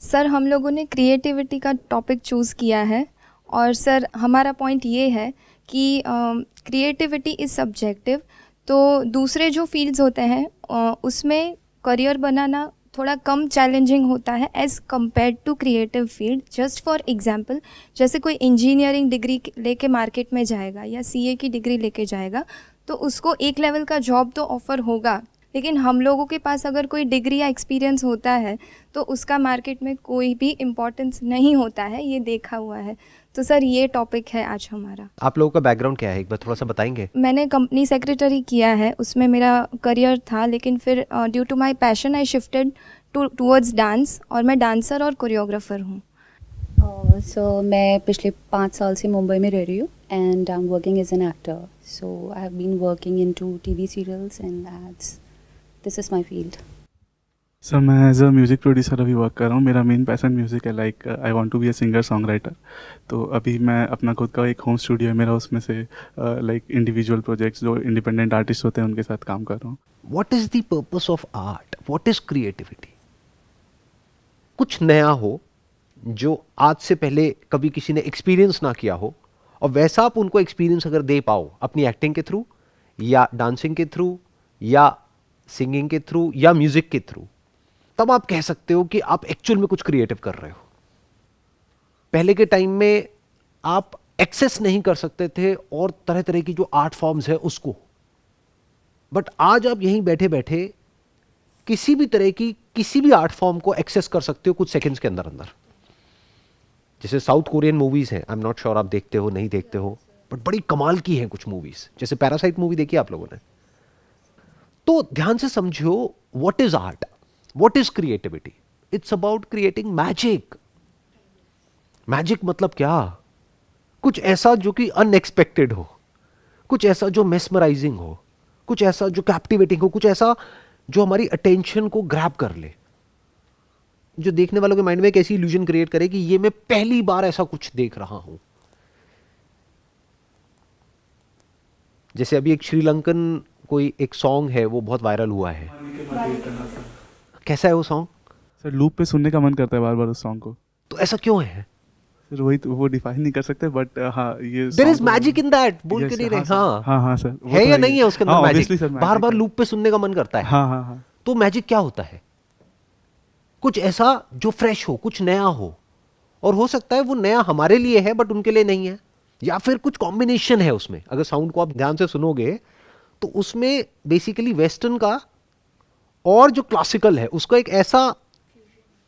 Sir हम लोगों ने क्रिएटिविटी का टॉपिक चूज़ किया है और सर हमारा पॉइंट ये है कि क्रिएटिविटी इज़ सब्जेक्टिव। तो दूसरे जो फील्ड्स होते हैं उसमें करियर बनाना थोड़ा कम चैलेंजिंग होता है as compare to creative field. Just for example, जैसे कोई इंजीनियरिंग डिग्री लेके मार्केट में जाएगा या सीए की डिग्री लेके जाएगा तो उसको एक लेवल का जॉब तो ऑफ़र होगा, लेकिन हम लोगों के पास अगर कोई डिग्री या एक्सपीरियंस होता है तो उसका मार्केट में कोई भी इम्पोर्टेंस नहीं होता है, ये देखा हुआ है। तो सर ये टॉपिक है आज हमारा। आप लोगों का बैकग्राउंड क्या है, एक बार थोड़ा सा बताएंगे? मैंने कंपनी सेक्रेटरी किया है, उसमें मेरा करियर था, लेकिन फिर due to my passion I shifted towards dance और मैं डांसर और कोरियोग्राफर हूँ। मैं पिछले 5 साल से मुंबई में रह रही हूँ and I am working as an actor. So I have been working in two TV serials and ads. This is my field. Sir मैं एज अ म्यूज़िक प्रोड्यूसर अभी वर्क कर रहा हूँ. मेरा मेन पैशन म्यूज़िक है. Like I want to be a singer song writer. तो अभी मैं अपना खुद का एक होम स्टूडियो है मेरा, उसमें से लाइक इंडिविजुअल प्रोजेक्ट्स जो इंडिपेंडेंट आर्टिस्ट होते हैं उनके साथ काम कर रहा हूँ. What is the purpose of art? What is creativity? कुछ नया हो जो आज से पहले कभी किसी ने एक्सपीरियंस ना किया हो, और वैसा आप उनको एक्सपीरियंस अगर दे पाओ अपनी एक्टिंग के थ्रू या डांसिंग के थ्रू या सिंगिंग के थ्रू या म्यूजिक के थ्रू, तब आप कह सकते हो कि आप एक्चुअल में कुछ क्रिएटिव कर रहे हो. पहले के टाइम में आप एक्सेस नहीं कर सकते थे और तरह तरह की जो आर्ट फॉर्म्स है उसको, बट आज आप यहीं बैठे बैठे किसी भी तरह की किसी भी आर्ट फॉर्म को एक्सेस कर सकते हो कुछ सेकंड्स के अंदर अंदर. जैसे साउथ कोरियन मूवीज हैं, आई एम नॉट श्योर आप देखते हो नहीं देखते हो, बट बड़ी कमाल की हैं कुछ मूवीज. जैसे पैरासाइट मूवी देखी आप लोगों ने? तो ध्यान से समझो, what is art, what is creativity? It's about creating magic. Magic मतलब क्या? कुछ ऐसा जो कि अनएक्सपेक्टेड हो, कुछ ऐसा जो मेस्मराइजिंग हो, कुछ ऐसा जो कैप्टिवेटिंग हो, कुछ ऐसा जो हमारी अटेंशन को ग्रैब कर ले, जो देखने वालों के माइंड में एक ऐसी इल्यूजन क्रिएट करे कि ये मैं पहली बार ऐसा कुछ देख रहा हूं. जैसे अभी एक श्रीलंकन कोई एक सॉन्ग है, वो बहुत वायरल हुआ है. कैसा है वो सॉन्ग? सर लूप पे सुनने का मन करता है बार बार उस सॉन्ग को. तो ऐसा क्यों है? सर वही तो, वो डिफाइन नहीं कर सकते, बट हाँ ये there is magic in that. बोल के नहीं रहे? हाँ हाँ हाँ सर, है या नहीं है उसके अंदर मैजिक? बार बार लूप. लूप पे सुनने का मन करता है. हाँ हाँ हाँ. तो मैजिक क्या होता है? कुछ ऐसा जो फ्रेश हो, कुछ नया हो, और हो सकता है वो नया हमारे लिए है बट उनके लिए नहीं है, या फिर कुछ कॉम्बिनेशन है उसमें. अगर साउंड को आप ध्यान से सुनोगे तो उसमें बेसिकली वेस्टर्न का और जो क्लासिकल है उसका एक ऐसा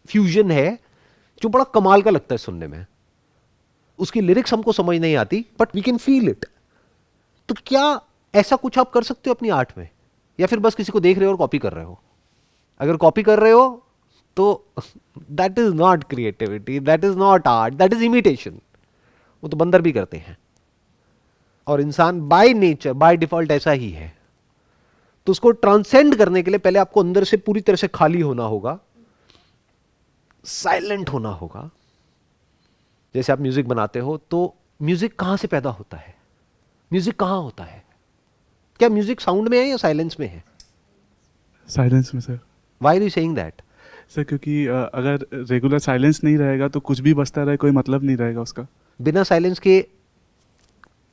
फ्यूजन है जो बड़ा कमाल का लगता है सुनने में. उसकी लिरिक्स हमको समझ नहीं आती but we can feel it. तो क्या ऐसा कुछ आप कर सकते हो अपनी आर्ट में, या फिर बस किसी को देख रहे हो और कॉपी कर रहे हो? अगर कॉपी कर रहे हो तो that is not creativity, that is not art, that is imitation. वो तो बंदर भी करते हैं, और इंसान बाय नेचर बाय डिफॉल्ट ऐसा ही है. तो उसको ट्रांसेंड करने के लिए पहले आपको अंदर से पूरी तरह से खाली होना होगा, साइलेंट होना होगा. जैसे आप म्यूजिक बनाते हो तो म्यूजिक कहां से पैदा होता है? म्यूजिक कहां होता है? क्या म्यूजिक साउंड में है या साइलेंस में है? साइलेंस में sir. Why are you saying that? Sir क्योंकि अगर रेगुलर साइलेंस नहीं रहेगा तो कुछ भी बजता रहे, कोई मतलब नहीं रहेगा उसका. बिना साइलेंस के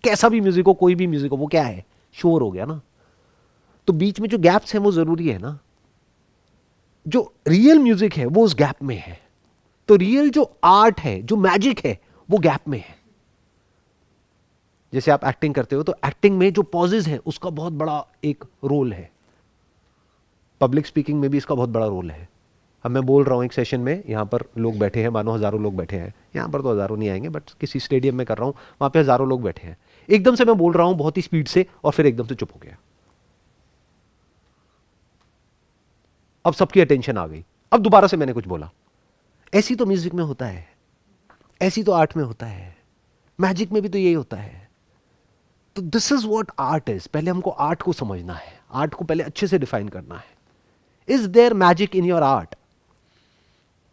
कैसा भी म्यूजिक हो, कोई भी म्यूजिक हो, वो क्या है? शोर हो गया ना. तो बीच में जो गैप्स हैं वो जरूरी है ना. जो रियल म्यूजिक है वो उस गैप में है. तो रियल जो आर्ट है, जो मैजिक है, वो गैप में है. जैसे आप एक्टिंग करते हो तो एक्टिंग में जो पॉजेज हैं उसका बहुत बड़ा एक रोल है. पब्लिक स्पीकिंग में भी इसका बहुत बड़ा रोल है. अब मैं बोल रहा हूं एक सेशन में, यहां पर लोग बैठे हैं, मानो हजारों लोग बैठे हैं. यहां पर तो हजारों नहीं आएंगे बट किसी स्टेडियम में कर रहा हूं, वहां पे हजारों लोग बैठे हैं. एकदम से मैं बोल रहा हूं बहुत ही स्पीड से और फिर एकदम से चुप हो गया. अब सबकी अटेंशन आ गई. अब दोबारा से मैंने कुछ बोला. ऐसी तो म्यूजिक में होता है, ऐसी तो आर्ट में होता है, मैजिक में भी तो यही होता है. तो this is what art is. पहले हमको आर्ट को समझना है, आर्ट को पहले अच्छे से डिफाइन करना है. Is there magic in your art?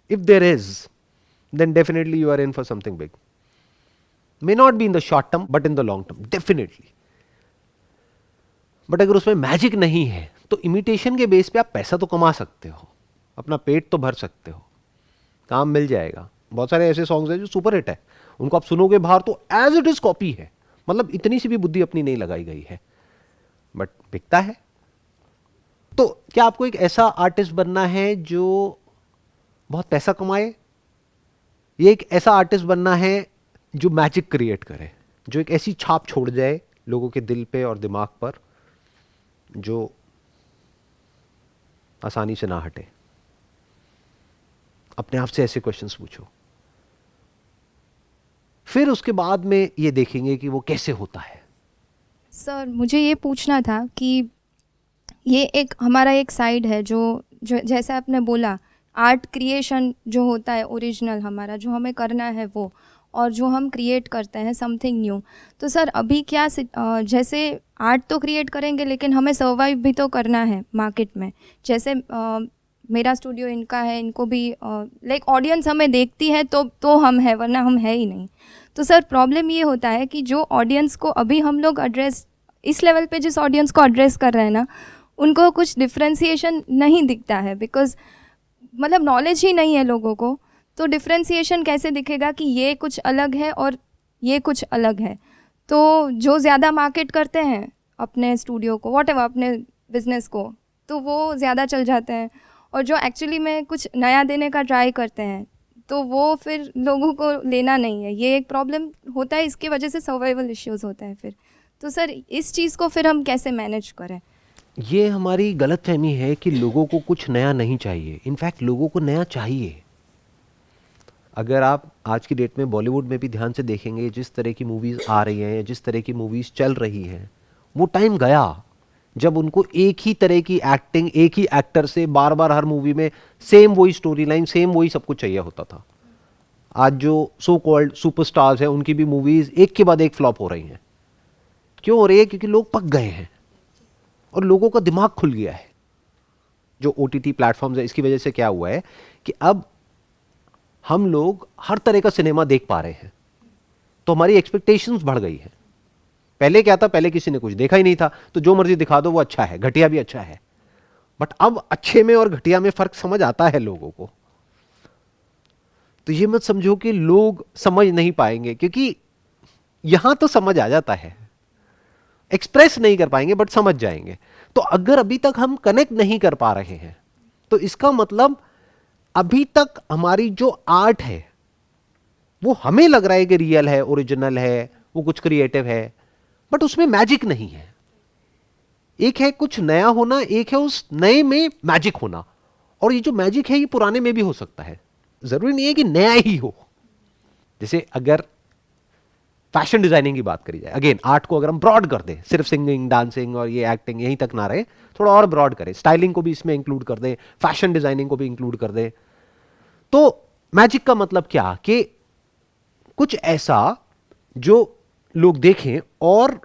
If there is, then definitely you are in for something big. May not be in the short term but in the long term definitely. But अगर उसमें magic नहीं है तो imitation के base पे आप पैसा तो कमा सकते हो, अपना पेट तो भर सकते हो, काम मिल जाएगा। बहुत सारे ऐसे सॉन्ग्स हैं जो सुपर हिट है, उनको आप सुनोगे बाहर तो एज इट इज कॉपी है, मतलब इतनी सी भी बुद्धि अपनी नहीं लगाई गई है, बट बिकता है। तो क्या आपको एक ऐसा आर्टिस्ट बनना है जो बहुत पैसा कमाए, ये एक ऐसा आर्टिस्ट बनना है जो मैजिक क्रिएट करे, जो एक ऐसी छाप छोड़ जाए लोगों के दिल पे और दिमाग पर जो आसानी से ना हटे? अपने आप से ऐसे क्वेश्चंस पूछो, फिर उसके बाद में ये देखेंगे कि वो कैसे होता है। सर मुझे ये पूछना था कि ये एक हमारा एक साइड है जो जैसे आपने बोला, आर्ट क्रिएशन जो होता है ओरिजिनल हमारा जो हमें करना है वो, और जो हम क्रिएट करते हैं समथिंग न्यू। तो सर अभी क्या जैसे आर्ट तो क्रिएट करेंगे लेकिन हमें सर्वाइव भी तो करना है मार्केट में। जैसे मेरा स्टूडियो, इनका है, इनको भी लाइक ऑडियंस हमें देखती है तो हम है, वरना हम है ही नहीं। तो सर प्रॉब्लम ये होता है कि जो ऑडियंस को अभी हम लोग एड्रेस, इस लेवल पे जिस ऑडियंस को एड्रेस कर रहे हैं ना, उनको कुछ डिफ्रेंसिएशन नहीं दिखता है, बिकॉज मतलब नॉलेज ही नहीं है लोगों को। तो डिफ्रेंसिएशन कैसे दिखेगा कि ये कुछ अलग है और ये कुछ अलग है? तो जो ज़्यादा मार्केट करते हैं अपने स्टूडियो को, वॉट एवर, अपने बिजनेस को, तो वो ज़्यादा चल जाते हैं, और जो एक्चुअली में कुछ नया देने का ट्राई करते हैं तो वो फिर लोगों को लेना नहीं है। ये एक प्रॉब्लम होता है, इसकी वजह से सर्वाइवल इश्यूज़ होते हैं फिर। तो सर इस चीज़ को फिर हम कैसे मैनेज करें? ये हमारी गलतफहमी है कि लोगों को कुछ नया नहीं चाहिए। इनफैक्ट लोगों को नया चाहिए। अगर आप आज की डेट में बॉलीवुड में भी ध्यान से देखेंगे, जिस तरह की मूवीज़ आ रही हैं, जिस तरह की मूवीज़ चल रही हैं, वो टाइम गया जब उनको एक ही तरह की एक्टिंग, एक ही एक्टर से बार बार हर मूवी में सेम वही स्टोरी लाइन, सेम वही सब कुछ चाहिए होता था। आज जो सो कॉल्ड सुपरस्टार्स हैं, उनकी भी मूवीज़ एक के बाद एक फ्लॉप हो रही हैं। क्यों हो रही है? क्योंकि लोग पक गए हैं और लोगों का दिमाग खुल गया है। जो OTT प्लेटफॉर्म्स है, इसकी वजह से क्या हुआ है कि अब हम लोग हर तरह का सिनेमा देख पा रहे हैं, तो हमारी एक्सपेक्टेशंस बढ़ गई हैं। पहले क्या था? पहले किसी ने कुछ देखा ही नहीं था, तो जो मर्जी दिखा दो वो अच्छा है, घटिया भी अच्छा है। बट अब अच्छे में और घटिया में फर्क समझ आता है लोगों को। तो ये मत समझो कि लोग समझ नहीं पाएंगे, क्योंकि यहां तो समझ आ जाता है, एक्सप्रेस नहीं कर पाएंगे बट समझ जाएंगे। तो अगर अभी तक हम कनेक्ट नहीं कर पा रहे हैं, तो इसका मतलब अभी तक हमारी जो आर्ट है वो हमें लग रहा है कि रियल है, ओरिजिनल है, वो कुछ क्रिएटिव है, बट उसमें मैजिक नहीं है। एक है कुछ नया होना, एक है उस नए में मैजिक होना। और ये जो मैजिक है ये पुराने में भी हो सकता है, जरूरी नहीं है कि नया ही हो। जैसे अगर फैशन डिजाइनिंग की बात करी जाए, अगेन आर्ट को अगर हम ब्रॉड कर दें, सिर्फ सिंगिंग, डांसिंग और ये एक्टिंग यहीं तक ना रहे, थोड़ा और ब्रॉड करें, स्टाइलिंग को भी इसमें इंक्लूड कर दें, फैशन डिजाइनिंग को भी इंक्लूड कर दें, तो मैजिक का मतलब क्या? कि कुछ ऐसा जो लोग देखें और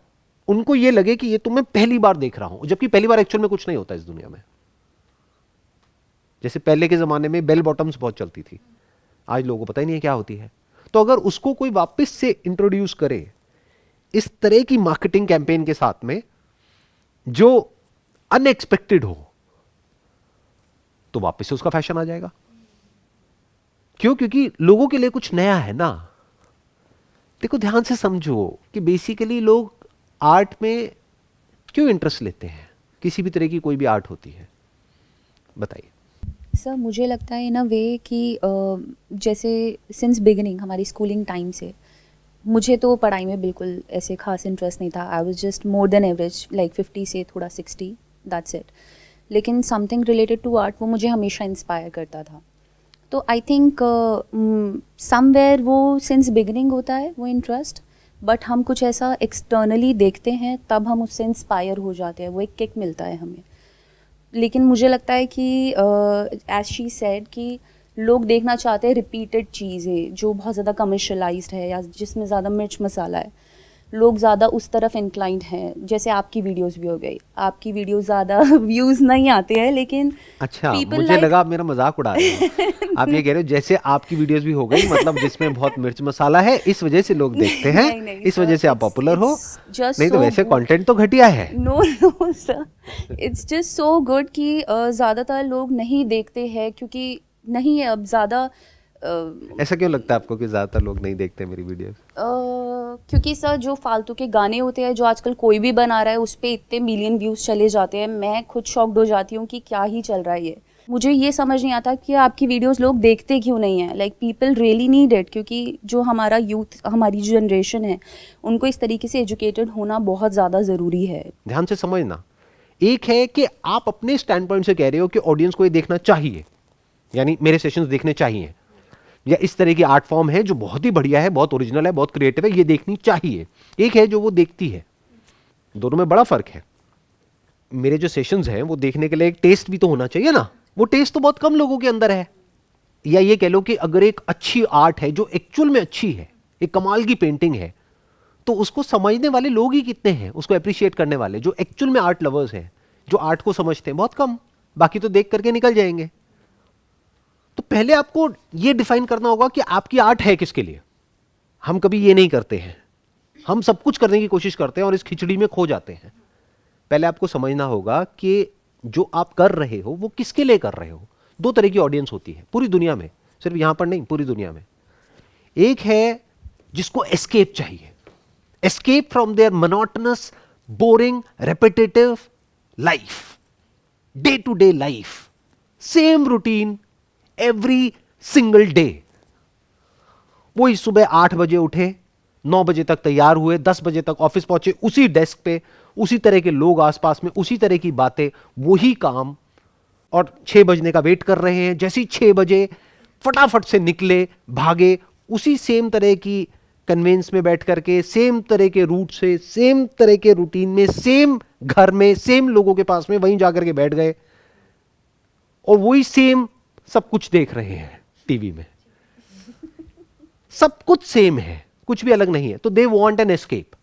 उनको ये लगे कि ये तो मैं पहली बार देख रहा हूं, जबकि पहली बार एक्चुअल में कुछ नहीं होता इस दुनिया में। जैसे पहले के जमाने में बेल बॉटम्स बहुत चलती थी, आज लोगों को पता ही नहीं है क्या होती है। तो अगर उसको कोई वापस से इंट्रोड्यूस करे इस तरह की मार्केटिंग कैंपेन के साथ में जो अनएक्सपेक्टेड हो, तो वापस से उसका फैशन आ जाएगा। क्यों? क्योंकि लोगों के लिए कुछ नया है ना। देखो ध्यान से समझो कि बेसिकली लोग आर्ट में क्यों इंटरेस्ट लेते हैं, किसी भी तरह की कोई भी आर्ट होती है, बताइए। सर मुझे लगता है इन अ वे कि जैसे सिंस बिगिनिंग हमारी स्कूलिंग टाइम से मुझे तो पढ़ाई में बिल्कुल ऐसे खास इंटरेस्ट नहीं था। I was just more than average, like 50 से थोड़ा 60, दैट्स इट। लेकिन समथिंग रिलेटेड टू आर्ट वो मुझे हमेशा इंस्पायर करता था। तो आई थिंक समवेयर वो सिंस बिगिनिंग होता है वो इंटरेस्ट, बट हम कुछ ऐसा एक्सटर्नली देखते हैं तब हम उससे इंस्पायर हो जाते हैं, वो एक किक मिलता है हमें। लेकिन मुझे लगता है कि एज शी सेड कि लोग देखना चाहते हैं रिपीटेड चीज़ें जो बहुत ज़्यादा कमर्शलाइज्ड है या जिसमें ज़्यादा मिर्च मसाला है। लोग ज़्यादा उस तरफ इंक्लाइंड हैं। जैसे आपकी वीडियोस भी हो गई, आपकी वीडियो ज़्यादा व्यूज़ नहीं आते हैं, लेकिन अच्छा मुझे लगा आप मेरा मजाक उड़ा रहे हैं। आप ये कह रहे हो जैसे आपकी वीडियोस भी हो गई, मतलब जिसमें बहुत मिर्च मसाला है, इस वजह से लोग देखते हैं, नहीं, इस वजह से आप पॉपुलर हो। नहीं तो so वैसे good. कंटेंट तो घटिया है। No sir, it's just so good कि ज़्यादातर लोग नहीं देखते हैं क्योंकि नहीं अब ज़्यादा ऐसा क्यों लगता है आपको कि ज़्यादातर लोग नहीं देखते मेरी वीडियोस? क्योंकि सर जो फालतू के गाने होते हैं जो आजकल कोई भी बना रहा है उस पे इतने मिलियन व्यूज़ चले जाते हैं, मैं खुद शॉक्ड हो जाती हूँ कि क्या ही चल रहा है ये। मुझे ये समझ नहीं आता कि आपकी वीडियोस लोग देखते क्यों नहीं हैं, like people really need it, क्योंकि जो हमारा यूथ, हमारी जो जनरेशन है, उनको इस तरीके से एजुकेटेड होना बहुत ज़्यादा ज़रूरी है। ध्यान से समझना, एक है कि आप अपने स्टैंड पॉइंट से कह रहे हो कि ऑडियंस को ये देखना चाहिए, यानी मेरे सेशंस देखने चाहिए, या इस तरह की आर्ट फॉर्म है जो बहुत ही बढ़िया है, बहुत ओरिजिनल है, बहुत क्रिएटिव है, ये देखनी चाहिए। एक है जो वो देखती है, दोनों में बड़ा फर्क है। मेरे जो सेशंस हैं वो देखने के लिए एक टेस्ट भी तो होना चाहिए ना, वो टेस्ट तो बहुत कम लोगों के अंदर है। या ये कह लो कि अगर एक अच्छी आर्ट है जो एक्चुअल में अच्छी है, एक कमाल की पेंटिंग है, तो उसको समझने वाले लोग ही कितने हैं, उसको अप्रिशिएट करने वाले जो एक्चुअल में आर्ट लवर्स हैं, जो आर्ट को समझते हैं, बहुत कम। बाकी तो देख करके निकल जाएंगे। तो पहले आपको यह डिफाइन करना होगा कि आपकी आर्ट है किसके लिए। हम कभी ये नहीं करते हैं, हम सब कुछ करने की कोशिश करते हैं और इस खिचड़ी में खो जाते हैं। पहले आपको समझना होगा कि जो आप कर रहे हो वो किसके लिए कर रहे हो। दो तरह की ऑडियंस होती है पूरी दुनिया में, सिर्फ यहां पर नहीं, पूरी दुनिया में। एक है जिसको एस्केप चाहिए, escape from their monotonous, boring, repetitive life, day to day life, same routine every single day. वही सुबह 8 बजे उठे, 9 बजे तक तैयार हुए, 10 बजे तक ऑफिस पहुंचे, उसी डेस्क पे, उसी तरह के लोग आसपास में, उसी तरह की बातें, वही काम, और 6 बजने का वेट कर रहे हैं। जैसे ही 6 बजे फटाफट से निकले, भागे, उसी सेम तरह की कन्वेंस में बैठ करके, सेम तरह के रूट से, सेम तरह के रूटीन में, सेम घर में, सेम लोगों के पास में, वहीं जाकर के बैठ गए और वही सेम सब कुछ देख रहे हैं टीवी में। सब कुछ सेम है, कुछ भी अलग नहीं है। तो दे वांट एन एस्केप।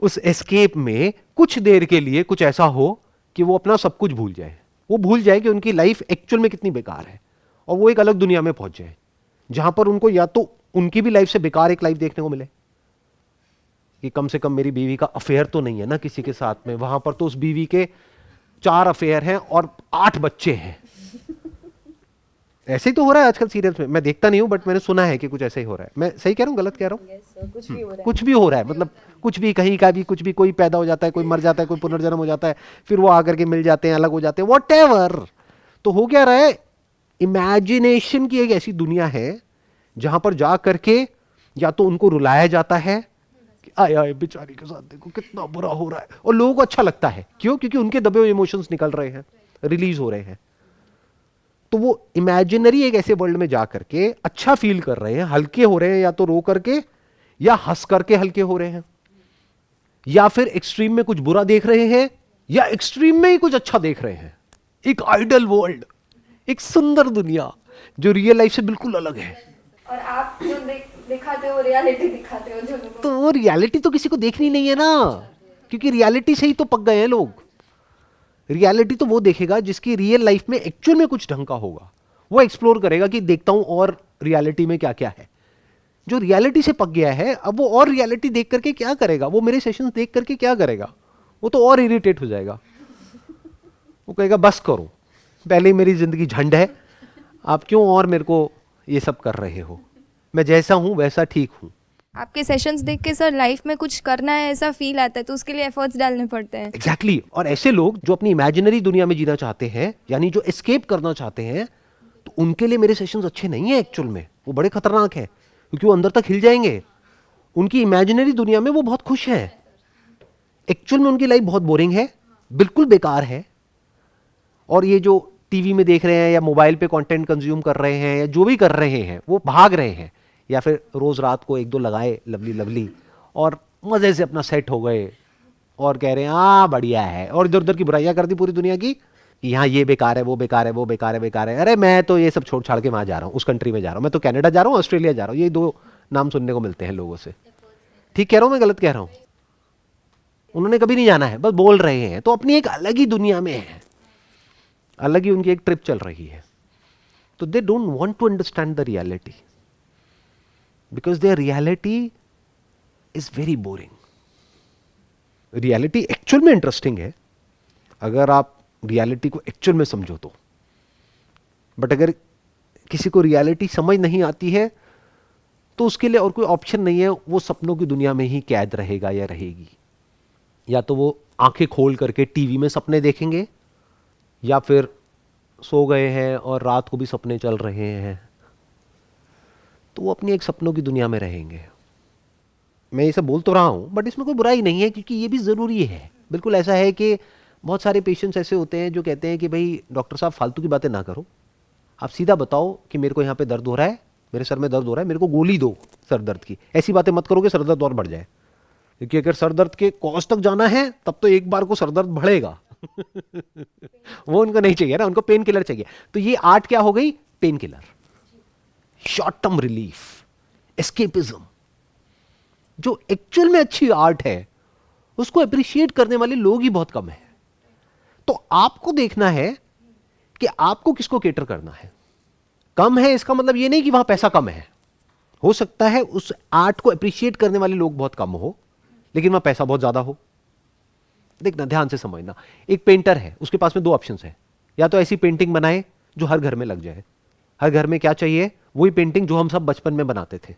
उस एस्केप में कुछ देर के लिए कुछ ऐसा हो कि वो अपना सब कुछ भूल जाए, वो भूल जाए कि उनकी लाइफ एक्चुअल में कितनी बेकार है, और वो एक अलग दुनिया में पहुंच जाए जहां पर उनको या तो उनकी भी लाइफ से बेकार एक लाइफ देखने को मिले कि कम से कम मेरी बीवी का अफेयर तो नहीं है ना किसी के साथ में, वहां पर तो उस बीवी के 4 अफेयर हैं और 8 बच्चे हैं। ऐसे ही तो हो रहा है आजकल सीरियल्स में। मैं देखता नहीं हूं बट मैंने सुना है कि कुछ ऐसे ही हो रहा है। मैं सही कह रहा हूं, गलत कह रहा हूं? कुछ भी हो रहा है, कुछ भी हो रहा है, मतलब कुछ भी, कहीं का भी कुछ भी, कोई पैदा हो जाता है, कोई मर जाता है, कोई पुनर्जन्म हो जाता है, फिर वो आकर के मिल जाते हैं, अलग हो जाते हैं, व्हाटएवर। तो हो क्या रहा है, इमेजिनेशन की एक ऐसी दुनिया है जहां पर जा करके या तो उनको रुलाया जाता है कि आए आए बेचारी के साथ देखो कितना बुरा हो रहा है, और लोगों को अच्छा लगता है। क्यों? क्योंकि उनके दबे हुए इमोशंस निकल रहे हैं, रिलीज हो रहे हैं। तो वो इमेजिनरी एक ऐसे वर्ल्ड में जा करके अच्छा फील कर रहे हैं, हल्के हो रहे हैं, या तो रो करके या हंस करके हल्के हो रहे हैं, या फिर एक्सट्रीम में कुछ बुरा देख रहे हैं या एक्सट्रीम में ही कुछ अच्छा देख रहे हैं। एक आइडल वर्ल्ड, एक सुंदर दुनिया जो रियल लाइफ से बिल्कुल अलग है। और आप जो दिखाते हो रियलिटी दिखाते हो जो लोगों तो वो रियलिटी तो किसी को देखनी नहीं है ना, क्योंकि रियलिटी से ही तो पक गए हैं लोग। रियलिटी तो वो देखेगा जिसकी रियल लाइफ में एक्चुअल में कुछ ढंग का होगा, वो एक्सप्लोर करेगा कि देखता हूं और रियलिटी में क्या क्या है। जो रियलिटी से पक गया है, अब वो और रियलिटी देख करके क्या करेगा, वो मेरे सेशंस देख करके क्या करेगा, वो तो और इरिटेट हो जाएगा। वो कहेगा बस करो, पहले ही मेरी जिंदगी झंड है, आप क्यों और मेरे को ये सब कर रहे हो, मैं जैसा हूं वैसा ठीक हूं। आपके सेशंस देख के सर लाइफ में कुछ करना है ऐसा फील आता है, तो उसके लिए एफर्ट्स डालने पड़ते हैं। एग्जैक्टली। और ऐसे लोग जो अपनी इमेजिनरी दुनिया में जीना चाहते हैं, यानी जो एस्केप करना चाहते हैं, तो उनके लिए मेरे सेशंस अच्छे नहीं है एक्चुअल में, वो बड़े खतरनाक है, क्योंकि वो अंदर तक हिल जाएंगे। उनकी इमेजिनरी दुनिया में वो बहुत खुश है, एक्चुअल में उनकी लाइफ बहुत बोरिंग है, बिल्कुल बेकार है। और ये जो टीवी में देख रहे हैं या मोबाइल पे कंटेंट कंज्यूम कर रहे हैं या जो भी कर रहे हैं, वो भाग रहे हैं, या फिर रोज रात को 1-2 लगाए लवली लवली और मजे से अपना सेट हो गए और कह रहे हैं हाँ बढ़िया है, और इधर उधर की बुराइयां कर दी पूरी दुनिया की, यहाँ ये बेकार है, वो बेकार है, वो बेकार है, बेकार है। अरे मैं तो ये सब छोड़ छाड़ के वहां जा रहा हूँ, उस कंट्री में जा रहा हूँ, मैं तो कनाडा जा रहा हूँ, ऑस्ट्रेलिया जा रहा हूँ। ये 2 नाम सुनने को मिलते हैं लोगों से। ठीक कह रहा हूँ मैं, गलत कह रहा हूँ? उन्होंने कभी नहीं जाना है, बस बोल रहे हैं, तो अपनी एक अलग ही दुनिया में है, अलग ही उनकी एक ट्रिप चल रही है। तो they don't want to understand the reality, because their reality is very boring. Reality actual में इंटरेस्टिंग है अगर आप रियलिटी को एक्चुअल में समझो तो, बट अगर किसी को रियलिटी समझ नहीं आती है तो उसके लिए और कोई ऑप्शन नहीं है, वो सपनों की दुनिया में ही कैद रहेगा या रहेगी। या तो वो आंखें खोल करके टीवी में सपने देखेंगे, या फिर सो गए हैं और रात को भी सपने चल रहे हैं, तो वो अपनी एक सपनों की दुनिया में रहेंगे। मैं ये सब बोल तो रहा हूँ बट इसमें कोई बुराई नहीं है, क्योंकि ये भी ज़रूरी है। बिल्कुल ऐसा है कि बहुत सारे पेशेंट्स ऐसे होते हैं जो कहते हैं कि भाई डॉक्टर साहब फालतू की बातें ना करो, आप सीधा बताओ कि मेरे को यहाँ पे दर्द हो रहा है, मेरे सर में दर्द हो रहा है, मेरे को गोली दो सर दर्द की। ऐसी बातें मत करो कि सर दर्द और बढ़ जाए, क्योंकि अगर सर दर्द के कॉज तक जाना है तब तो एक बार को सर दर्द बढ़ेगा। वो उनको नहीं चाहिए ना, उनको पेन किलर चाहिए। तो ये आर्ट क्या हो गई? Pain killer, short term relief, escapism. जो एक्चुअल में अच्छी आर्ट है उसको अप्रिशिएट करने वाले लोग ही बहुत कम है। तो आपको देखना है कि आपको किसको केटर करना है। कम है इसका मतलब ये नहीं कि वहां पैसा कम है, हो सकता है उस आर्ट को अप्रिशिएट करने वाले लोग बहुत कम हो लेकिन वहां पैसा बहुत ज्यादा हो। देखना, ध्यान से समझना, एक पेंटर है, उसके पास में दो ऑप्शंस है। या तो ऐसी पेंटिंग बनाए जो हर घर में लग जाए। हर घर में क्या चाहिए? वही पेंटिंग जो हम सब बचपन में बनाते थे।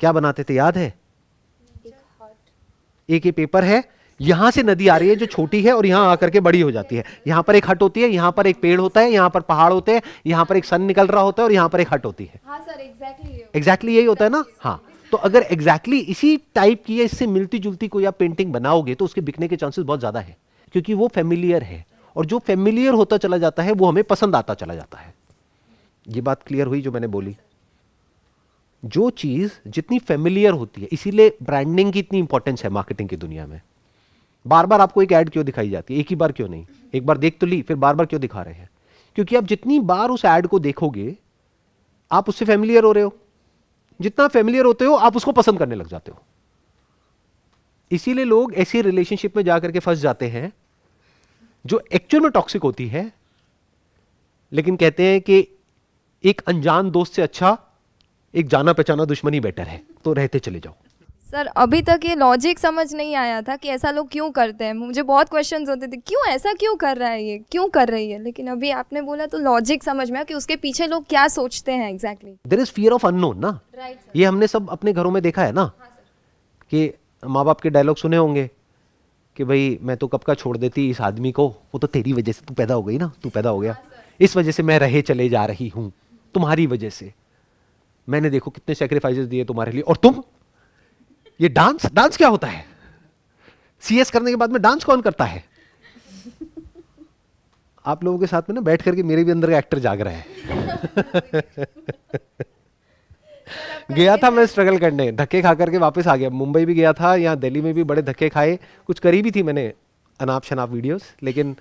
क्या बनाते थे, याद है? एक ये पेपर है, यहां से नदी आ रही है जो छोटी है और यहां आकर के बड़ी हो जाती है। यहां पर एक हट होती है, यहां पर एक पेड़ होता है, यहां पर पहाड़ होते हैं, यहां पर एक सन निकल रहा होता है और यहां पर एक हट होती है। हाँ सर, एग्जैक्टली यही होता है ना। हाँ, तो अगर एग्जैक्टली इसी टाइप की या इससे मिलती जुलती कोई आप पेंटिंग बनाओगे तो उसके बिकने के चांसेस बहुत ज्यादा है, क्योंकि वो फेमिलियर है। और जो फेमिलियर होता चला जाता है वो हमें पसंद आता चला जाता है। ये बात क्लियर हुई जो मैंने बोली? जो चीज जितनी फेमिलियर होती है, इसीलिए ब्रांडिंग की इतनी इंपॉर्टेंस है मार्केटिंग की दुनिया में। बार बार आपको एक ऐड क्यों दिखाई जाती है? एक ही बार क्यों नहीं? एक बार देख तो ली, फिर बार बार क्यों दिखा रहे हैं? क्योंकि आप जितनी बार उस ऐड को देखोगे आप उससे फेमिलियर हो रहे हो। जितना फेमिलियर होते हो आप उसको पसंद करने लग जाते हो। इसीलिए लोग ऐसी रिलेशनशिप में जाकर के फंस जाते हैं जो एक्चुअल में टॉक्सिक होती है, लेकिन कहते हैं कि एक अनजान दोस्त से अच्छा एक जाना पहचाना दुश्मन ही बेटर है, तो रहते चले जाओ। सर अभी तक ये लॉजिक समझ नहीं आया था कि ऐसा लोग क्यों करते हैं। मुझे बहुत क्वेश्चंस होते थे, क्यों ऐसा क्यों कर रहा है, ये क्यों कर रही है। लेकिन अभी आपने बोला तो लॉजिक समझ में आया कि उसके पीछे लोग क्या सोचते हैं exactly. There is fear of unknown ना। ये हमने सब अपने घरों में देखा है ना। कि माँ बाप के डायलॉग सुने होंगे कि भाई मैं तो कब का छोड़ देती इस आदमी को, वो तो तेरी वजह से तू पैदा हो गई ना, तू पैदा हो गया, इस वजह से मैं रहे चले जा रही हूं, तुम्हारी वजह से मैंने देखो कितने सैक्रिफाइसेस दिए तुम्हारे लिए। और तुम ये डांस क्या होता है? सीएस करने के बाद में डांस कौन करता है? आप लोगों के साथ में ना बैठ करके मेरे भी अंदर का एक्टर जाग रहा है। गया था मैं स्ट्रगल करने, धक्के खा करके वापस आ गया। मुंबई भी गया था, यहाँ दिल्ली में भी बड़े धक्के खाए, कुछ करी भी थी मैंने अनाप शनाप वीडियोस, लेकिन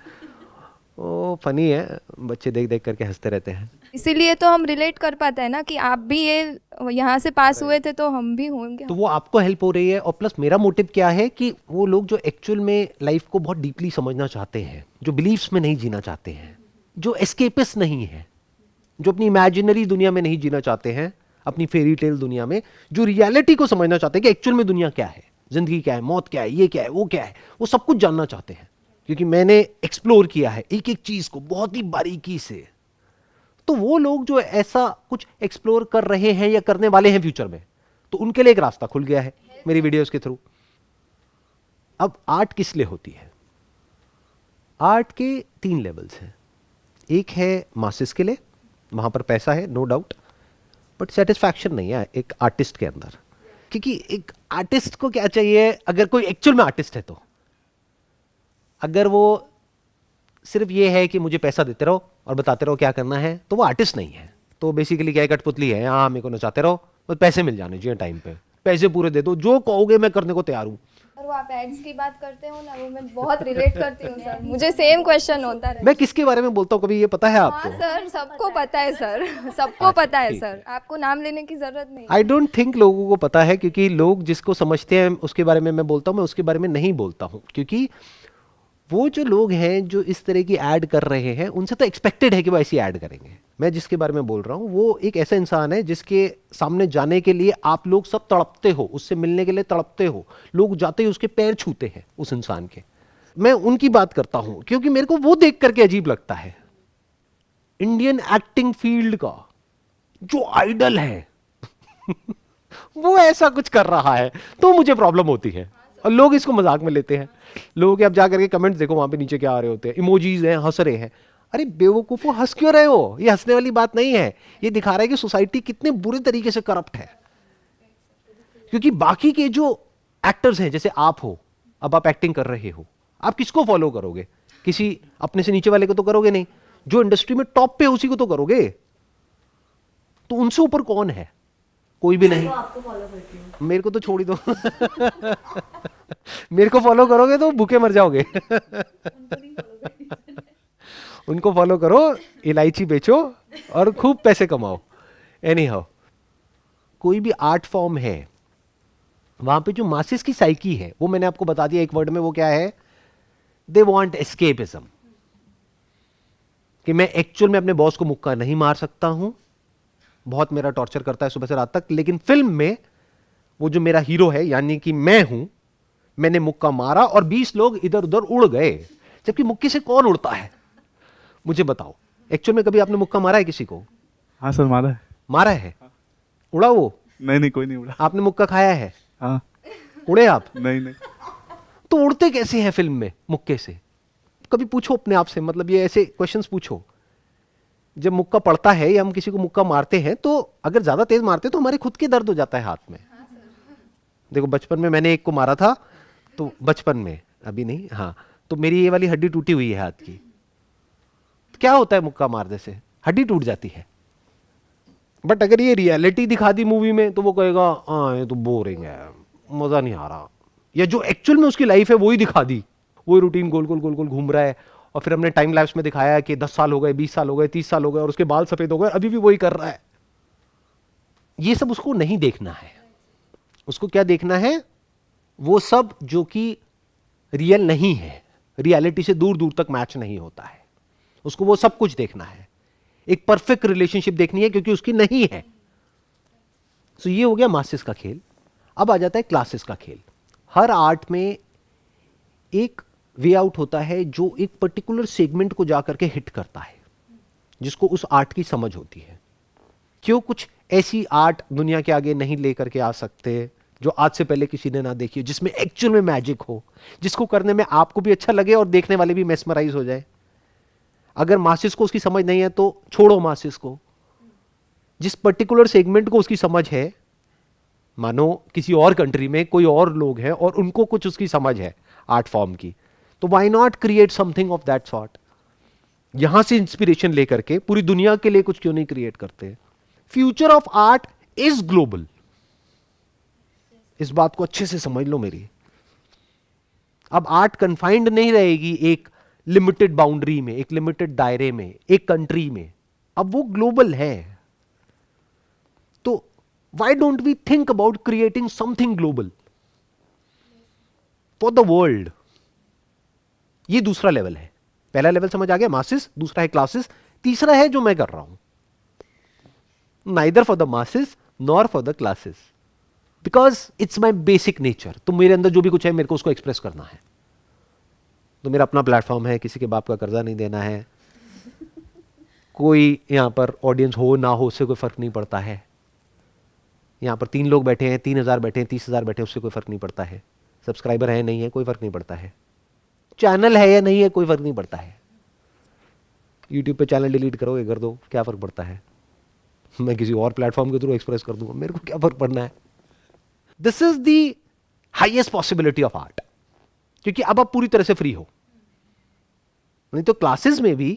वो फनी है, बच्चे देख देख करके हंसते रहते हैं। इसीलिए तो हम रिलेट कर पाते हैं ना कि आप भी ये यहाँ से पास हुए थे तो हम भी होंगे। तो वो आपको हेल्प हो रही है। और प्लस मेरा मोटिव क्या है कि वो लोग जो एक्चुअल में लाइफ को बहुत डीपली समझना चाहते हैं, जो बिलीफ्स में नहीं जीना चाहते हैं, जो एस्केपिस्ट नहीं है, जो अपनी इमेजिनरी दुनिया में नहीं जीना चाहते हैं, अपनी फेरी टेल दुनिया में, जो रियलिटी को समझना चाहते हैं कि एक्चुअल में दुनिया क्या है, जिंदगी क्या है, मौत क्या है, ये क्या है, वो क्या है, वो सब कुछ जानना चाहते हैं। क्योंकि मैंने एक्सप्लोर किया है एक एक चीज को बहुत ही बारीकी से। तो वो लोग जो ऐसा कुछ एक्सप्लोर कर रहे हैं या करने वाले हैं फ्यूचर में, तो उनके लिए एक रास्ता खुल गया है मेरी वीडियोस के थ्रू। अब आर्ट किस लिए होती है? आर्ट के 3 लेवल्स हैं। एक है मासेस के लिए, वहां पर पैसा है नो डाउट, बट सेटिस्फैक्शन नहीं है एक आर्टिस्ट के अंदर। क्योंकि एक आर्टिस्ट को क्या चाहिए, अगर कोई एक्चुअल में आर्टिस्ट है तो, अगर वो सिर्फ ये है कि मुझे पैसा देते रहो और बताते रहो क्या करना है, तो वो आर्टिस्ट नहीं है। तो बेसिकली क्या है, कठपुतली है। हाँ, मेरे को नचाते रहो, बस पैसे मिल जाने चाहिए टाइम पे, पैसे पूरे दे दो, जो कहोगे मैं करने को तैयार हूँ। और वो आप एड्स की बात करते हो ना, वो मैं बहुत रिलेट करती हूँ सर, मुझे सेम क्वेश्चन होता है। मैं किसके बारे में बोलता हूँ कभी ये पता है आपको? हाँ सर, सबको पता है सर, सबको पता है सर, आपको नाम लेने की जरूरत नहीं। आई डोंट थिंक लोगों को पता है, क्योंकि लोग जिसको समझते हैं उसके बारे में मैं बोलता हूँ, मैं उसके बारे में नहीं बोलता हूँ। क्योंकि वो जो लोग हैं जो इस तरह की ऐड कर रहे हैं, उनसे तो एक्सपेक्टेड है कि वो ऐसी ऐड करेंगे। मैं जिसके बारे में बोल रहा हूँ वो एक ऐसा इंसान है जिसके सामने जाने के लिए आप लोग सब तड़पते हो, उससे मिलने के लिए तड़पते हो, लोग जाते ही उसके पैर छूते हैं उस इंसान के। मैं उनकी बात करता हूँ क्योंकि मेरे को वो देख करके अजीब लगता है। इंडियन एक्टिंग फील्ड का जो आइडल है वो ऐसा कुछ कर रहा है, तो मुझे प्रॉब्लम होती है। और लोग इसको मजाक में लेते हैं। लोगों के आप जा करके कमेंट्स देखो, वहां पे नीचे क्या आ रहे होते हैं, इमोजीज हैं, हंस रहे हैं। अरे बेवकूफो, हंस क्यों रहे हो? ये हंसने वाली बात नहीं है। ये दिखा रहा है कि सोसाइटी कितने बुरे तरीके से करप्ट है। क्योंकि बाकी के जो एक्टर्स हैं, जैसे आप हो, अब आप एक्टिंग कर रहे हो, आप किसको फॉलो करोगे? किसी अपने से नीचे वाले को तो करोगे नहीं। जो इंडस्ट्री में टॉप पे उसी को तो करोगे। तो उनसे ऊपर कौन है? कोई भी नहीं। आपको फॉलो करती हूँ। मेरे को तो छोड़ ही दो। मेरे को फॉलो करोगे तो भूखे मर जाओगे। उनको फॉलो करो, इलायची बेचो और खूब पैसे कमाओ। एनी हाउ, कोई भी आर्ट फॉर्म है, वहां पे जो मासेस की साइकी है, वो मैंने आपको बता दिया एक वर्ड में, वो क्या है? They want escapism. कि मैं एक्चुअल में अपने बॉस को मुक्का नहीं मार सकता हूं, बहुत मेरा टॉर्चर करता है सुबह से रात तक, लेकिन फिल्म में वो जो मेरा हीरो है, यानी कि मैं हूं, मैंने मुक्का मारा और 20 लोग इधर उधर उड़ गए। जबकि मुक्के से कौन उड़ता है? मुझे बताओ, एक्चुअल में कभी आपने मुक्का मारा है किसी को? हाँ सर, मारा है। मारा है? उड़ा वो? नहीं, कोई नहीं उड़ा। आपने मुक्का खाया है? हाँ। उड़े आप? नहीं। तो उड़ते कैसे हैं फिल्म में मुक्के से? कभी पूछो अपने आप से, मतलब ये ऐसे क्वेश्चंस पूछो। जब मुक्का पड़ता है या हम किसी को मुक्का मारते हैं, तो अगर ज्यादा तेज मारते हैं तो हमारे खुद के दर्द हो जाता है हाथ में। देखो, बचपन में मैंने एक को मारा था, तो बचपन में, अभी नहीं, हाँ, तो मेरी ये वाली हड्डी टूटी हुई है हाथ की। तो क्या होता है मुक्का मारने से? हड्डी टूट जाती है। बट अगर ये रियलिटी दिखा दी मूवी में, तो वो कहेगा हाँ ये तो बोरिंग है, मजा नहीं आ रहा। या जो एक्चुअल में उसकी लाइफ है वही दिखा दी, वही रूटीन गोल गोल गोल गोल घूम रहा है, और फिर हमने टाइम लैप्स में दिखाया कि 10 साल हो गए, 20 साल हो गए, 30 साल हो गए, और उसके बाल सफेद हो गए, अभी भी वही कर रहा है। ये सब उसको नहीं देखना है। उसको क्या देखना है? वो सब जो कि रियल नहीं है, रियलिटी से दूर दूर तक मैच नहीं होता है, उसको वो सब कुछ देखना है। एक परफेक्ट रिलेशनशिप देखनी है, क्योंकि उसकी नहीं है। सो ये हो गया मासेस का खेल। अब आ जाता है क्लासेस का खेल। हर आर्ट में एक वे आउट होता है जो एक पर्टिकुलर सेगमेंट को जाकर के हिट करता है, जिसको उस आर्ट की समझ होती है। क्यों कुछ ऐसी आर्ट दुनिया के आगे नहीं लेकर के आ सकते जो आज से पहले किसी ने ना देखी हो, जिसमें एक्चुअल में मैजिक हो, जिसको करने में आपको भी अच्छा लगे और देखने वाले भी मेस्मराइज हो जाए। अगर मासिस को उसकी समझ नहीं है तो छोड़ो मासिस को। जिस पर्टिकुलर सेगमेंट को उसकी समझ है, मानो किसी और कंट्री में कोई और लोग हैं और उनको कुछ उसकी समझ है आर्ट फॉर्म की, तो why not create something of that sort? यहां से इंस्पिरेशन लेकर के पूरी दुनिया के लिए कुछ क्यों नहीं क्रिएट करते? Future of art is global. इस बात को अच्छे से समझ लो मेरी। अब आर्ट कन्फाइंड नहीं रहेगी एक लिमिटेड बाउंड्री में, एक लिमिटेड दायरे में, एक कंट्री में। अब वो ग्लोबल है। तो why don't we think about creating something global for the world? ये दूसरा लेवल है। पहला लेवल समझ आ गया, मासेस। दूसरा है क्लासेस। तीसरा है जो मैं कर रहा हूं, neither for the masses nor for the classes, because it's my basic nature. तो मेरे अंदर जो भी कुछ है मेरे को उसको एक्सप्रेस करना है। तो मेरा अपना प्लेटफॉर्म है, किसी के बाप का कर्जा नहीं देना है। कोई यहां पर ऑडियंस हो ना हो उससे कोई फर्क नहीं पड़ता है। यहां पर 3 लोग बैठे हैं, 3000 बैठे हैं, 30,000 बैठे हैं, उससे कोई फर्क नहीं पड़ता है। सब्सक्राइबर है नहीं है कोई फर्क नहीं पड़ता है। चैनल है या नहीं है कोई फर्क नहीं पड़ता है। यूट्यूब पे चैनल डिलीट करोगे कर दो, क्या फर्क पड़ता है? मैं किसी और प्लेटफॉर्म के थ्रू एक्सप्रेस कर दूंगा, मेरे को क्या फर्क पड़ना है? This is the highest possibility of art, क्योंकि अब आप पूरी तरह से फ्री हो। नहीं तो क्लासेस में भी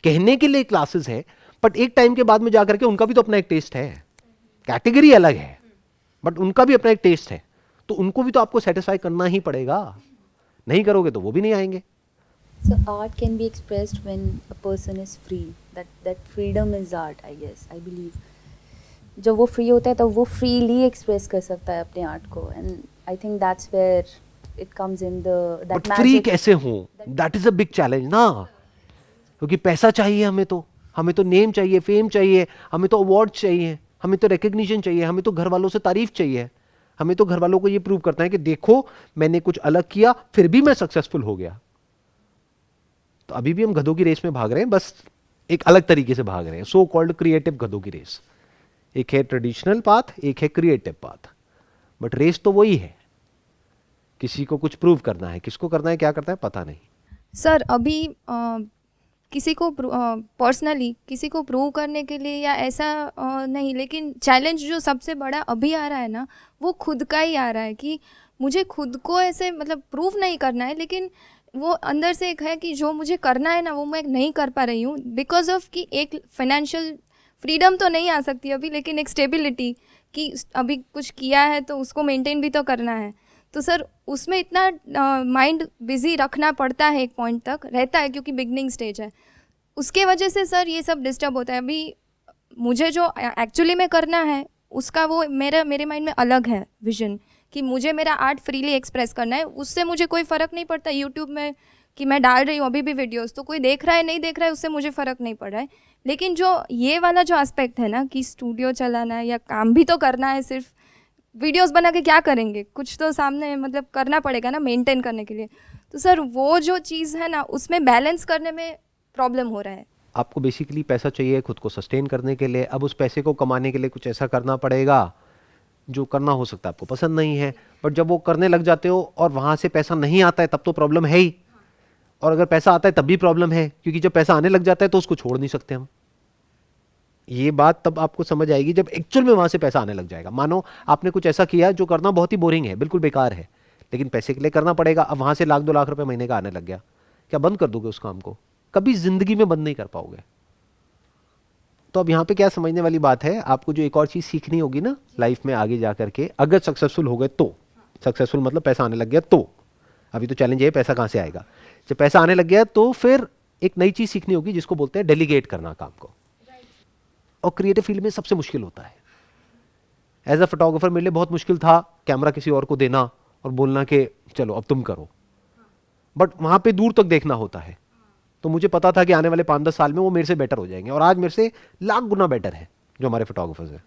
कहने के लिए क्लासेस है, बट एक टाइम के बाद में जाकर के उनका भी तो अपना एक टेस्ट है। कैटेगरी अलग है बट उनका भी अपना एक टेस्ट है, तो उनको भी तो आपको सेटिस्फाई करना ही पड़ेगा। नहीं करोगे तो वो भी नहीं आएंगे। So art can be expressed when a person is free. That freedom is art, I guess. I believe. जब वो free होता है तो वो freely express कर सकता है अपने art को, and I think that's where it comes in that but magic. Free कैसे हो? That is a big challenge ना, क्योंकि पैसा चाहिए हमें तो नेम चाहिए, फेम चाहिए, हमें तो अवार्ड चाहिए, हमें तो रिकग्निशन चाहिए, हमें तो घर वालों से तारीफ चाहिए, हमें तो घर वालों को ये प्रूव करना है कि देखो मैंने कुछ अलग किया फिर भी मैं सक्सेसफुल हो गया। तो अभी भी हम गधों की रेस में भाग रहे हैं, बस एक अलग तरीके से भाग रहे हैं, सो कॉल्ड क्रिएटिव गधों की रेस। एक है ट्रेडिशनल पाथ, एक है क्रिएटिव पाथ, बट रेस तो वही है। किसी को कुछ प्रूव करना है, किसको करना है, क्या करना है, पता नहीं। सर अभी किसी को पर्सनली किसी को प्रूव करने के लिए या ऐसा नहीं, लेकिन चैलेंज जो सबसे बड़ा अभी आ रहा है ना, वो खुद का ही आ रहा है कि मुझे खुद को ऐसे मतलब प्रूव नहीं करना है, लेकिन वो अंदर से एक है कि जो मुझे करना है ना वो मैं नहीं कर पा रही हूँ बिकॉज ऑफ कि एक फाइनेंशियल फ्रीडम तो नहीं आ सकती अभी, लेकिन एक स्टेबिलिटी कि अभी कुछ किया है तो उसको मेंटेन भी तो करना है। तो सर उसमें इतना माइंड बिजी रखना पड़ता है, एक पॉइंट तक रहता है क्योंकि बिगनिंग स्टेज है, उसके वजह से सर ये सब डिस्टर्ब होता है। अभी मुझे जो एक्चुअली में करना है उसका वो मेरे माइंड में अलग है विजन कि मुझे मेरा आर्ट फ्रीली एक्सप्रेस करना है, उससे मुझे कोई फ़र्क नहीं पड़ता यूट्यूब में कि मैं डाल रही हूँ अभी भी वीडियोस, तो कोई देख रहा है नहीं देख रहा है उससे मुझे फ़र्क नहीं पड़ रहा है। लेकिन जो ये वाला जो एस्पेक्ट है ना कि स्टूडियो चलाना है या काम भी तो करना है, सिर्फ वीडियोस बना के क्या करेंगे, कुछ तो सामने मतलब करना पड़ेगा ना मेंटेन करने के लिए। तो सर वो जो चीज़ है ना उसमें बैलेंस करने में प्रॉब्लम हो रहा है। आपको बेसिकली पैसा चाहिए खुद को सस्टेन करने के लिए, अब उस पैसे को कमाने के लिए कुछ ऐसा करना पड़ेगा जो करना हो सकता है आपको पसंद नहीं है, बट जब वो करने लग जाते हो और वहाँ से पैसा नहीं आता है तब तो प्रॉब्लम है ही, और अगर पैसा आता है तब भी प्रॉब्लम है, क्योंकि जब पैसा आने लग जाता है तो उसको छोड़ नहीं सकते हम। ये बात तब आपको समझ आएगी जब एक्चुअल में वहाँ से पैसा आने लग जाएगा। मानो आपने कुछ ऐसा किया जो करना बहुत ही बोरिंग है, बिल्कुल बेकार है, लेकिन पैसे के लिए करना पड़ेगा। अब वहाँ से 1-2 लाख रुपए महीने का आने लग गया, क्या बंद कर दोगे उस काम को? कभी जिंदगी में बंद नहीं कर पाओगे। तो अब यहाँ पे क्या समझने वाली बात है, आपको जो एक और चीज़ सीखनी होगी ना लाइफ में आगे जा करके, अगर सक्सेसफुल हो गए तो, सक्सेसफुल मतलब पैसा आने लग गया तो, अभी तो चैलेंज है पैसा कहाँ से आएगा, जब पैसा आने लग गया तो फिर एक नई चीज़ सीखनी होगी जिसको बोलते हैं डेलीगेट करना काम को। और क्रिएटिव फील्ड में सबसे मुश्किल होता है। एज अ फोटोग्राफर मेरे लिए बहुत मुश्किल था कैमरा किसी और को देना और बोलना कि चलो अब तुम करो, बट वहाँ पे दूर तक देखना होता है। तो मुझे पता था कि आने वाले 5-10 साल में वो मेरे से बेटर हो जाएंगे, और आज मेरे से लाख गुना बेटर है जो हमारे फोटोग्राफर्स हैं।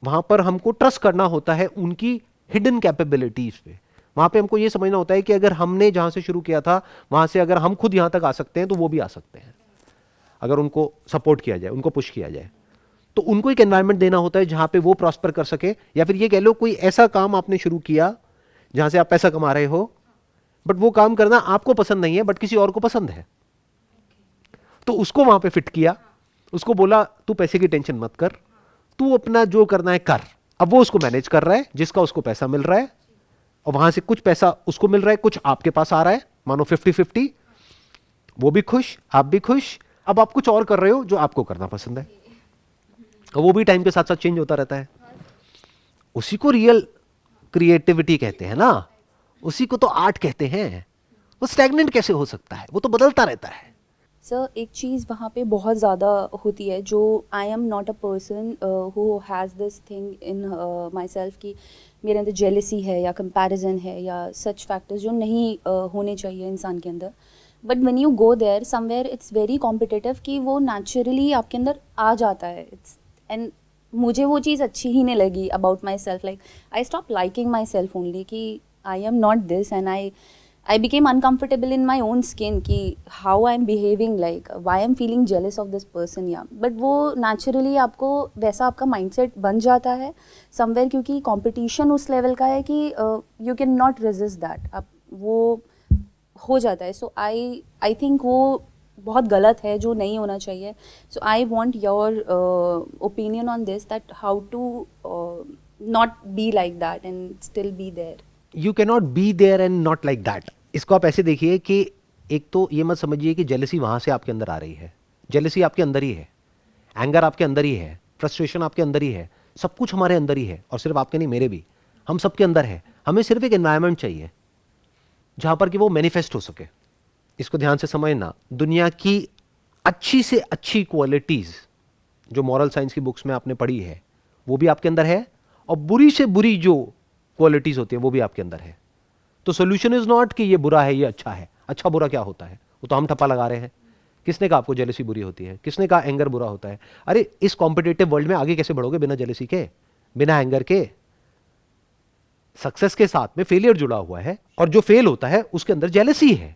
वहां पर हमको ट्रस्ट करना होता है उनकी हिडन कैपेबिलिटीज पे। वहां पे हमको ये समझना होता है कि अगर हमने जहां से शुरू किया था वहां से अगर हम खुद यहां तक आ सकते हैं तो वो भी आ सकते हैं, अगर उनको सपोर्ट किया जाए, उनको पुश किया जाए। तो उनको एक एनवायरनमेंट देना होता है जहां पे वो प्रॉस्पर कर सके, या फिर ये कह लो कोई ऐसा काम आपने शुरू किया जहां से आप पैसा कमा रहे हो, बट वो काम करना आपको पसंद नहीं है बट किसी और को पसंद है, तो उसको वहां पे फिट किया, उसको बोला तू पैसे की टेंशन मत कर, तू अपना जो करना है कर। अब वो उसको मैनेज कर रहा है, जिसका उसको पैसा मिल रहा है, और वहां से कुछ पैसा उसको मिल रहा है, कुछ आपके पास आ रहा है, मानो 50-50, वो भी खुश, आप भी खुश। अब आप कुछ और कर रहे हो जो आपको करना पसंद है, और वो भी टाइम के साथ साथ चेंज होता रहता है। उसी को रियल क्रिएटिविटी कहते हैं ना, उसी को तो आर्ट कहते हैं। वो स्टैग्नेंट कैसे हो सकता है, वो तो बदलता रहता है। सर एक चीज़ वहाँ पे बहुत ज़्यादा होती है, जो आई am not a person who has this thing in my self कि मेरे अंदर जेलसी है या कंपैरिजन है या सच फैक्टर्स जो नहीं होने चाहिए इंसान के अंदर। But when you go there somewhere it's very competitive कि वो नेचुरली आपके अंदर आ जाता है। इट्स एंड मुझे वो चीज़ अच्छी ही नहीं लगी about myself. Like I stop liking myself only कि I am not this, and I became uncomfortable in my own skin कि how I'm behaving, like why I'm feeling jealous of this person, yeah. But वो naturally आपको वैसा आपका mindset बन जाता है somewhere, क्योंकि competition उस level का है कि you can not resist that, अब वो हो जाता है। So I think वो बहुत गलत है, जो नहीं होना चाहिए। So I want your opinion on this, that how to not be like that and still be there. You cannot be there and not like that. इसको आप ऐसे देखिए कि एक तो ये मत समझिए कि जेलसी वहां से आपके अंदर आ रही है। जेलसी आपके अंदर ही है, एंगर आपके अंदर ही है, फ्रस्ट्रेशन आपके अंदर ही है, सब कुछ हमारे अंदर ही है, और सिर्फ आपके नहीं मेरे भी, हम सबके अंदर है। हमें सिर्फ एक एनवायरनमेंट चाहिए जहां पर कि वो मैनिफेस्ट हो सके। इसको ध्यान से समझना, दुनिया की अच्छी से अच्छी क्वालिटीज जो मॉरल साइंस की बुक्स में आपने पढ़ी है वो भी आपके अंदर है, और बुरी से बुरी जो क्वालिटीज होती है वो भी आपके अंदर है। तो सोल्यूशन इज नॉट कि ये बुरा है ये अच्छा है। अच्छा बुरा क्या होता है वो तो हम ठप्पा लगा रहे हैं। किसने कहा आपको जेलसी बुरी होती है? किसने कहा एंगर बुरा होता है? अरे इस कॉम्पिटिटिव वर्ल्ड में आगे कैसे बढ़ोगे बिना जेलसी के, बिना एंगर के? सक्सेस के साथ में फेलियर जुड़ा हुआ है, और जो फेल होता है उसके अंदर जेलसी है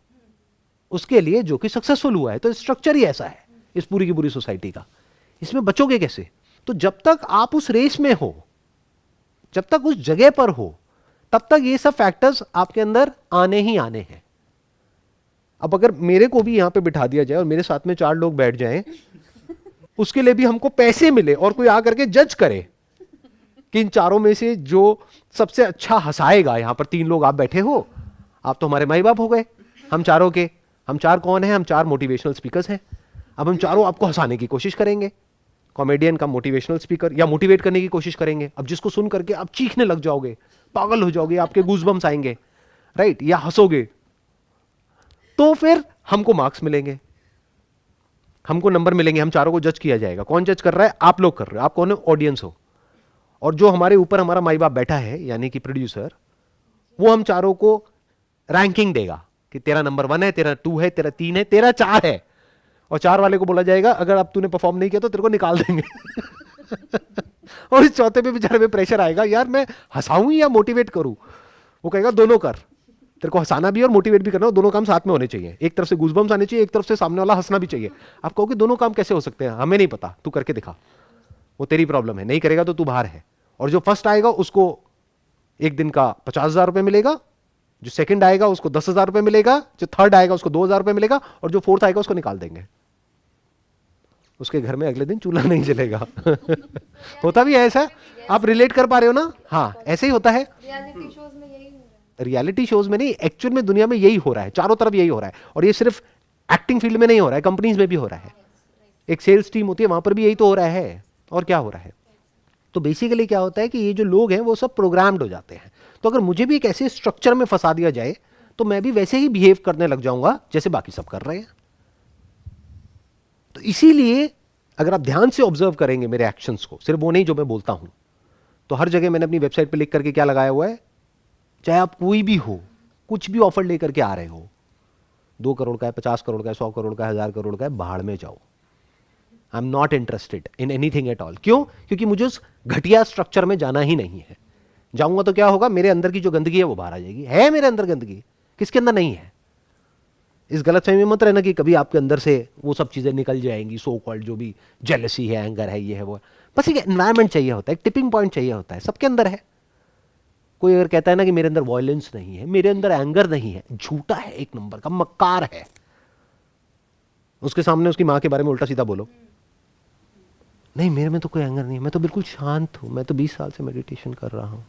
उसके लिए जो कि सक्सेसफुल हुआ है। तो स्ट्रक्चर ही ऐसा है इस पूरी की पूरी सोसाइटी का। इसमें बचोगे कैसे? तो जब तक आप उस रेस में हो, जब तक उस जगह पर हो, तब तक ये सब फैक्टर्स आपके अंदर आने ही आने हैं। अब अगर मेरे को भी यहां पे बिठा दिया जाए और मेरे साथ में 4 लोग बैठ जाएं, उसके लिए भी हमको पैसे मिले और कोई आकर के जज करे कि इन चारों में से जो सबसे अच्छा हंसाएगा, यहां पर 3 लोग आप बैठे हो, आप तो हमारे माई बाप हो गए, हम चारों के। हम 4 कौन हैं? हम 4 मोटिवेशनल स्पीकर्स हैं। अब हम चारों आपको हंसाने की कोशिश करेंगे, कॉमेडियन का मोटिवेशनल स्पीकर, या मोटिवेट करने की कोशिश करेंगे। अब जिसको सुन करके आप चीखने लग जाओगे, पागल हो जाओगे, आपके गूज़बम्स आएंगे, राइट, या हंसोगे, तो फिर हमको मार्क्स मिलेंगे, हमको नंबर मिलेंगे, हम चारों को जज किया जाएगा। कौन जज कर रहा है? आप लोग कर रहे हो। आप कौन हो? ऑडियंस हो। और जो हमारे ऊपर हमारा माई बाप बैठा है, यानी कि प्रोड्यूसर, वो हम चारों को रैंकिंग देगा कि तेरा नंबर 1 है, तेरा 2 है, तेरा 3 है, तेरा 4 है। और 4 वाले को बोला जाएगा अगर अब तूने परफॉर्म नहीं किया तो तेरे को निकाल देंगे। और इस चौथे पे बेचारे में प्रेशर आएगा, यार मैं हंसाऊं या मोटिवेट करूं? वो कहेगा दोनों कर, तेरे को हंसाना भी और मोटिवेट भी करना, दोनों काम साथ में होने चाहिए। एक तरफ से गूज़बम्स आने चाहिए, एक तरफ से सामने वाला हंसना भी चाहिए। आप कहोगे दोनों काम कैसे हो सकते हैं? हमें नहीं पता, तू करके दिखा, वो तेरी प्रॉब्लम है, नहीं करेगा तो तू बाहर है। और जो फर्स्ट आएगा उसको एक दिन का 50,000 रुपए मिलेगा, जो सेकंड आएगा उसको 10,000 रुपए मिलेगा, जो थर्ड आएगा उसको 2,000 रुपए मिलेगा, और जो फोर्थ आएगा उसको निकाल देंगे। उसके घर में अगले दिन चूल्हा नहीं जलेगा। होता भी है ऐसा, आप रिलेट कर पा रहे हो ना? हाँ, ऐसे ही होता है। रियलिटी शोज में नहीं, एक्चुअल में दुनिया में यही हो रहा है, चारों तरफ यही हो रहा है। और ये सिर्फ एक्टिंग फील्ड में नहीं हो रहा है, कंपनीज में भी हो रहा है। एक सेल्स टीम होती है, वहां पर भी यही तो हो रहा है। और क्या हो रहा है? तो बेसिकली क्या होता है कि ये जो लोग हैं वो सब प्रोग्राम्ड हो जाते हैं। तो अगर मुझे भी एक ऐसे स्ट्रक्चर में फंसा दिया जाए तो मैं भी वैसे ही बिहेव करने लग जाऊंगा जैसे बाकी सब कर रहे हैं। तो इसीलिए अगर आप ध्यान से ऑब्जर्व करेंगे मेरे एक्शंस को, सिर्फ वो नहीं जो मैं बोलता हूं, तो हर जगह मैंने अपनी वेबसाइट पे लिख करके क्या लगाया हुआ है, चाहे आप कोई भी हो, कुछ भी ऑफर लेकर के आ रहे हो, 2 करोड़ का है, 50 करोड़ का है, 100 करोड़ का है, 1000 करोड़ का है, बाहर में जाओ। आई am not interested in anything at all. क्यों? क्योंकि मुझे उस घटिया स्ट्रक्चर में जाना ही नहीं है। जाऊंगा तो क्या होगा, मेरे अंदर की जो गंदगी है वो बाहर आ जाएगी। है मेरे अंदर गंदगी, किसके अंदर नहीं है? इस गलतफहमी में मत रहना कि कभी आपके अंदर से वो सब चीजें निकल जाएंगी, सो कॉल्ड जो भी जेलसी है, एंगर है, ये है वो है। बस एक एनवायरमेंट चाहिए होता है, एक टिपिंग पॉइंट चाहिए होता है, सबके अंदर है। कोई अगर कहता है ना कि मेरे अंदर वायलेंस नहीं है, मेरे अंदर एंगर नहीं है, झूठा है, एक नंबर का मक्कार है। उसके सामने उसकी मां के बारे में उल्टा सीधा बोलो, नहीं मेरे में तो कोई एंगर नहीं है, मैं तो बिल्कुल शांत हूं, मैं तो 20 साल से मेडिटेशन कर रहा हूं,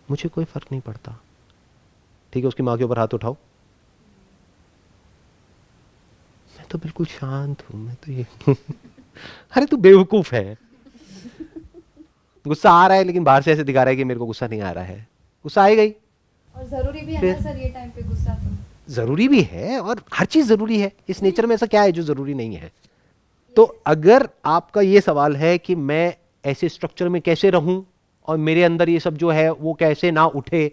मुझे कोई फर्क नहीं पड़ता। ठीक है, उसकी मां के ऊपर हाथ उठाओ, मैं तो बिल्कुल शांत हूं, मैं तो ये अरे तू बेवकूफ है। गुस्सा आ रहा है लेकिन बाहर से ऐसे दिखा रहा है कि मेरे को गुस्सा नहीं आ रहा है। गुस्सा आएगा ही। और ज़रूरी भी है ना सर ये टाइम पे गुस्सा? तो जरूरी भी है, और हर चीज जरूरी है। इस नेचर में ऐसा क्या है जो जरूरी नहीं है? तो अगर आपका ये सवाल है कि मैं ऐसे स्ट्रक्चर में कैसे रहूं और मेरे अंदर ये सब जो है वो कैसे ना उठे,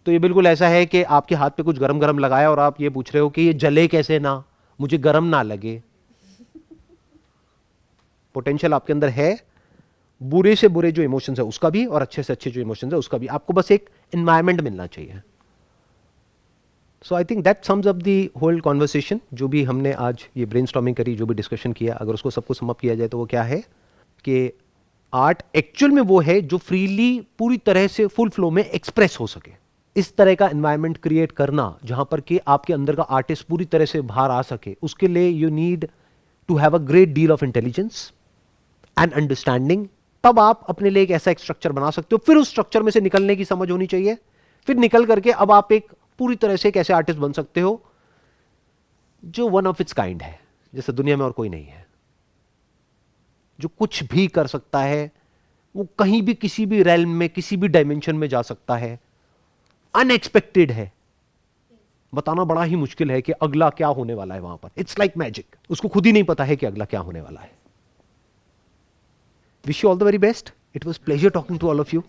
तो ये बिल्कुल ऐसा है कि आपके हाथ पे कुछ गरम गरम लगाया और आप ये पूछ रहे हो कि ये जले कैसे ना, मुझे गरम ना लगे। पोटेंशियल आपके अंदर है, बुरे से बुरे जो इमोशंस है उसका भी, और अच्छे से अच्छे जो इमोशंस है उसका भी। आपको बस एक एनवायरनमेंट मिलना चाहिए। So I think that sums up the whole conversation. जो भी हमने आज ये ब्रेनस्टॉर्मिंग करी, जो भी डिस्कशन किया, अगर उसको सबको सम अप किया जाए तो वो क्या है कि आर्ट एक्चुअल में वो है जो फ्रीली पूरी तरह से फुल फ्लो में एक्सप्रेस हो सके। इस तरह का एनवायरनमेंट क्रिएट करना जहां पर कि आपके अंदर का आर्टिस्ट पूरी तरह से बाहर आ सके, उसके लिए you need to have a great deal of intelligence and understanding. तब आप अपने लिए एक ऐसा एक स्ट्रक्चर बना सकते हो। फिर उस स्ट्रक्चर में से निकलने की समझ होनी चाहिए। फिर निकल करके अब आप एक पूरी तरह से एक ऐसे आर्टिस्ट बन सकते हो जो वन ऑफ इट्स काइंड है, जैसे दुनिया में और कोई नहीं है, जो कुछ भी कर सकता है, वो कहीं भी किसी भी रेल्म में किसी भी डायमेंशन में जा सकता है, अनएक्सपेक्टेड है। बताना बड़ा ही मुश्किल है कि अगला क्या होने वाला है वहां पर। इट्स लाइक मैजिक, उसको खुद ही नहीं पता है कि अगला क्या होने वाला है। Wish you all the very best. It was pleasure talking to all of you.